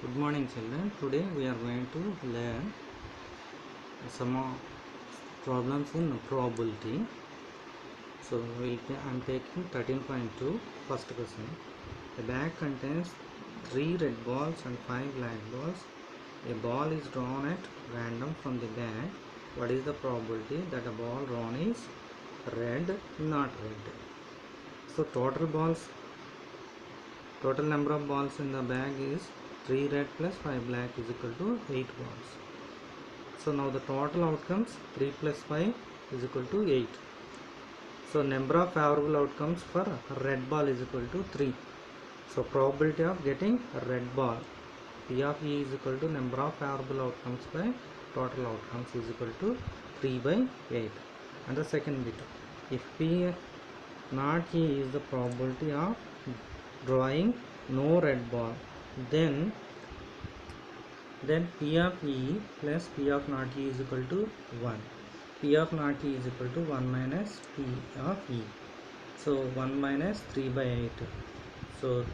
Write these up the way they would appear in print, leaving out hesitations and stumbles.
Good morning, children. Today we are going to learn some problems in probability. So I am taking 13.2. First question. A bag contains 3 red balls and 5 black balls. A ball is drawn at random from the bag. What is the probability that a ball drawn is red, not red? So total number of balls in the bag is 3 red plus 5 black is equal to 8 balls. So now the total outcomes 3 plus 5 is equal to 8. So number of favorable outcomes for red ball is equal to 3. So probability of getting red ball P of E is equal to number of favorable outcomes by total outcomes is equal to 3 by 8. And the second bit, if P not E is the probability of drawing no red ball, then P of E plus P of not E is equal to 1. P of not E is equal to 1 minus P of E. So 1 minus 3 by 8. So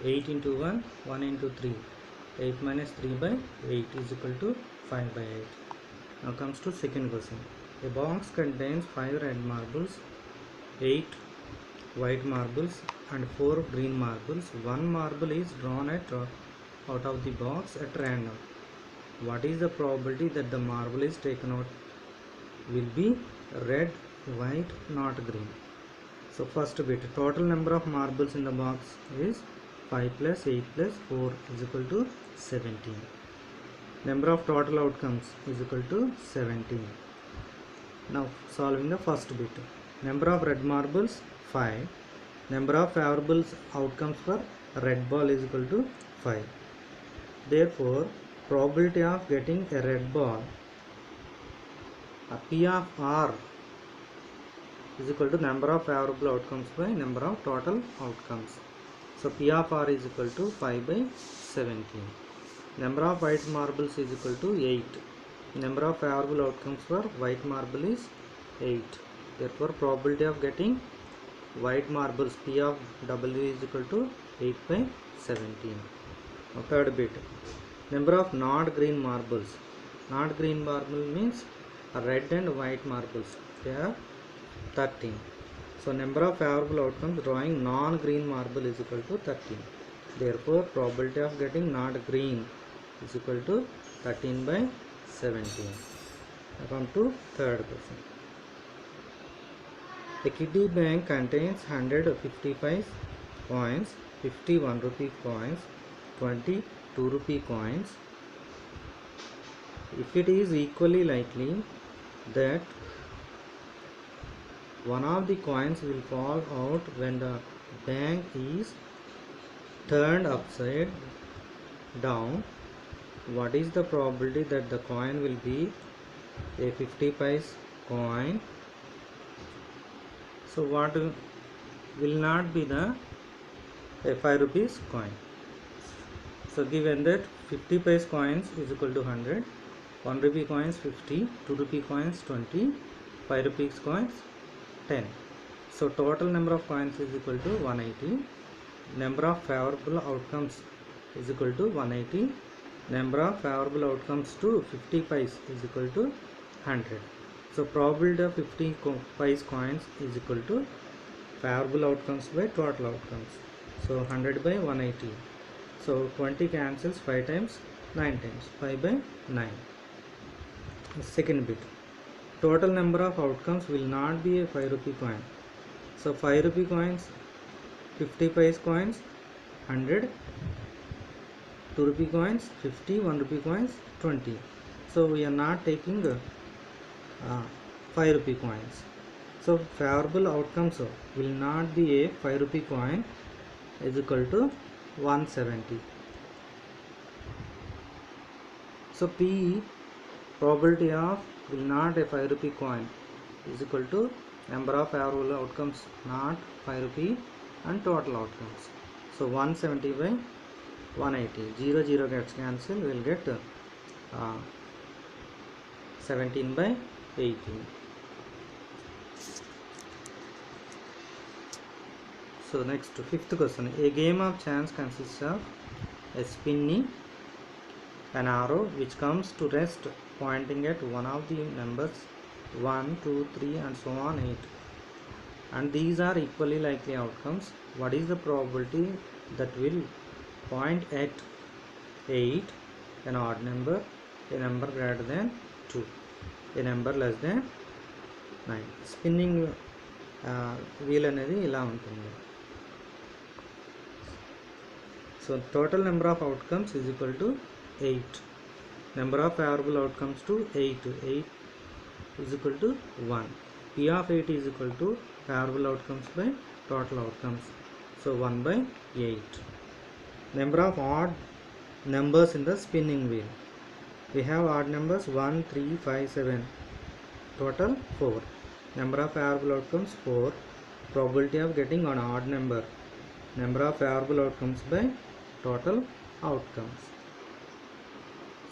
8 into 1, 1 into 3. 8 minus 3 by 8 is equal to 5 by 8. Now comes to second question. A box contains 5 red marbles, 8 white marbles and 4 green marbles. One marble is drawn out of the box at random. What is the probability that the marble is taken out will be red, white, not green? So first bit, total number of marbles in the box is 5 plus 8 plus 4 is equal to 17. Number of total outcomes is equal to 17. Now solving the first bit. Number of red marbles 5. Number of favorable outcomes for red ball is equal to 5. Therefore, probability of getting a red ball, P of R is equal to number of favorable outcomes by number of total outcomes. So P of R is equal to 5 by 17. Number of white marbles is equal to 8. Number of favorable outcomes for white marble is 8. Therefore, probability of getting white marbles P of W is equal to 8 by 17. Now third bit, number of not green marbles. Not green marble means red and white marbles. They are 13. So number of favorable outcomes drawing non-green marble is equal to 13. Therefore, probability of getting not green is equal to 13 by 17. Now come to third question. A kiddie bank contains 155 coins, 50 1 rupee coins, 20 2 rupee coins. If it is equally likely that one of the coins will fall out when the bank is turned upside down, what is the probability that the coin will be a 50 paise coin? So what will not be the a 5 rupees coin? So given that 50 paise coins is equal to 100, 1 rupee coins 50, 2 rupee coins 20, 5 rupees coins 10. So total number of coins is equal to 180. Number of favorable outcomes is equal to 180. Number of favorable outcomes to 50 paise is equal to 100. So probability of 50 paise coins is equal to favorable outcomes by total outcomes. So 100 by 180. So 20 cancels 5 times, 9 times, 5 by 9. Second bit, total number of outcomes will not be a 5 rupee coin. So 5 rupee coins, 50 paise coins, 100, 2 rupee coins, 50, 1 rupee coins, 20. So we are not taking 5 rupee coins. So favorable outcomes will not be a 5 rupee coin is equal to 170. So P probability of will not a 5 rupee coin is equal to number of favorable outcomes not 5 rupee and total outcomes. So 170 by 180. 0 0 gets cancelled. We will get 17 by 18. So next, fifth question. A game of chance consists of a spinning an arrow which comes to rest pointing at one of the numbers 1, 2, 3 and so on 8, and these are equally likely outcomes. What is the probability that will point at 8, an odd number, a number greater than 2, a number less than 9? Spinning wheel అనేది ఇలా ఉంటుంది. So total number of outcomes is equal to 8. Number of favourable outcomes to 8 is equal to 1. P of 8 is equal to favorable outcomes by total outcomes. So 1 by 8. Number of odd numbers in the spinning wheel. We have odd numbers 1, 3, 5, 7. Total 4. Number of favorable outcomes 4. Probability of getting an odd number. Number of favorable outcomes by total outcomes.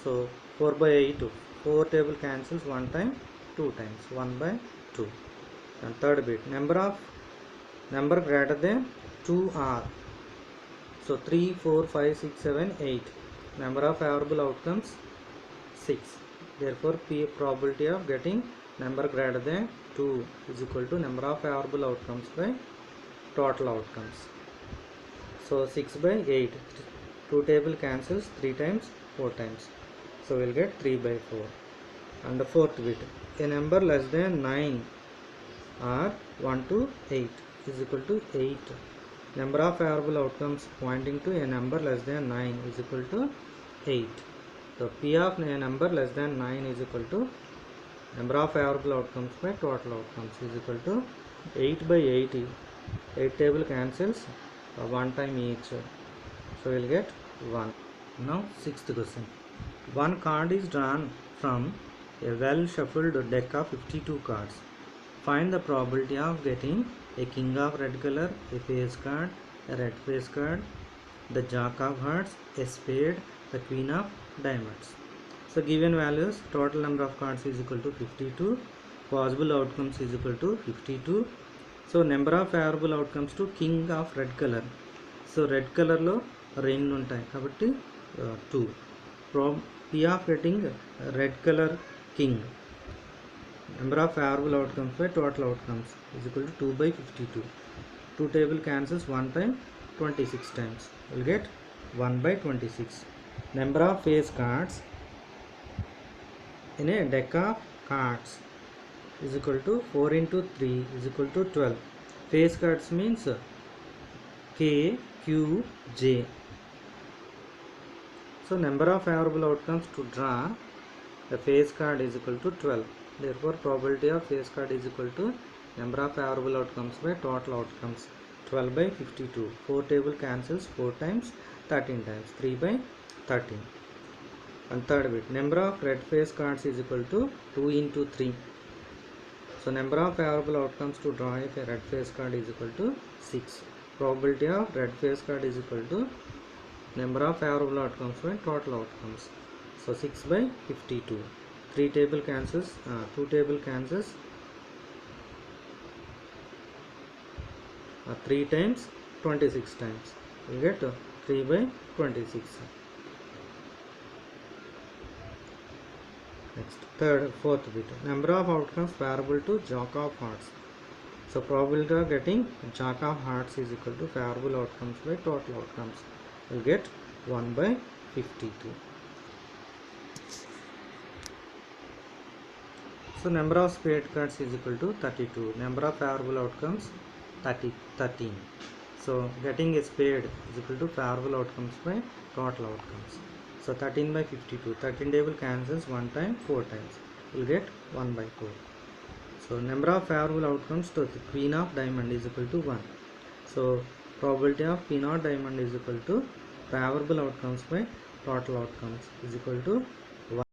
So 4 by 8. 4 table cancels 1 time, 2 times. 1 by 2. And third bit, number greater than 2 are. So 3, 4, 5, 6, 7, 8. Number of favorable outcomes 6. Therefore probability of getting number greater than 2 is equal to number of favorable outcomes by total outcomes. So 6 by 8. 2 table cancels 3 times, 4 times. So we'll get 3 by 4. And the fourth bit, a number less than 9 or 1 to 8 is equal to 8. Number of favorable outcomes pointing to a number less than 9 is equal to 8. So P of a number less than 9 is equal to number of favorable outcomes by total outcomes is equal to 8 by 80. 8 table cancels 1 time each. So we'll get 1. Now sixth question. One card is drawn from a well shuffled deck of 52 cards. Find the probability of getting a king of red color, a face card, a red face card, the jack of hearts, a spade, the queen of diamonds. So given values, total number of cards is equal to 52, possible outcomes is equal to 52. So number of favorable outcomes to king of red color. So red color lo రెండు ఉంటాయి కాబట్టి 2. P of getting red color king, number of favorable outcomes by total outcomes is equal to 2 by 52. 2 table cancels 1 time, 26 times. We'll get 1 by 26. Number of face cards in a deck of cards is equal to 4 into 3 is equal to 12. Face cards means K, Q, J. So number of favorable outcomes to draw the face card is equal to 12. Therefore probability of face card is equal to number of favorable outcomes by total outcomes, 12 by 52. 4 table cancels 4 times, 13 times. 3 by 13. And third bit, number of red face cards is equal to 2 into 3. So number of favorable outcomes to draw a red face card is equal to 6. Probability of red face card is equal to number of favorable outcomes by total outcomes. So 6 by 52. 3 table cancels, 2 table cancels 3 times, 26 times. We get 3 by 26. Next, fourth bit, number of outcomes favorable to jack of hearts. So probability of getting jack of hearts is equal to favorable outcomes by total outcomes. We'll get 1 by 52. So number of spade cards is equal to 32. Number of favorable outcomes 13. So getting a spade is equal to favorable outcomes by total outcomes. So 13 by 52. 13 table cancels 1 time, 4 times. We'll get 1 by 4. So number of favorable outcomes to the queen of diamond is equal to 1. So probability of queen of diamond is equal to favorable outcomes by total outcomes is equal to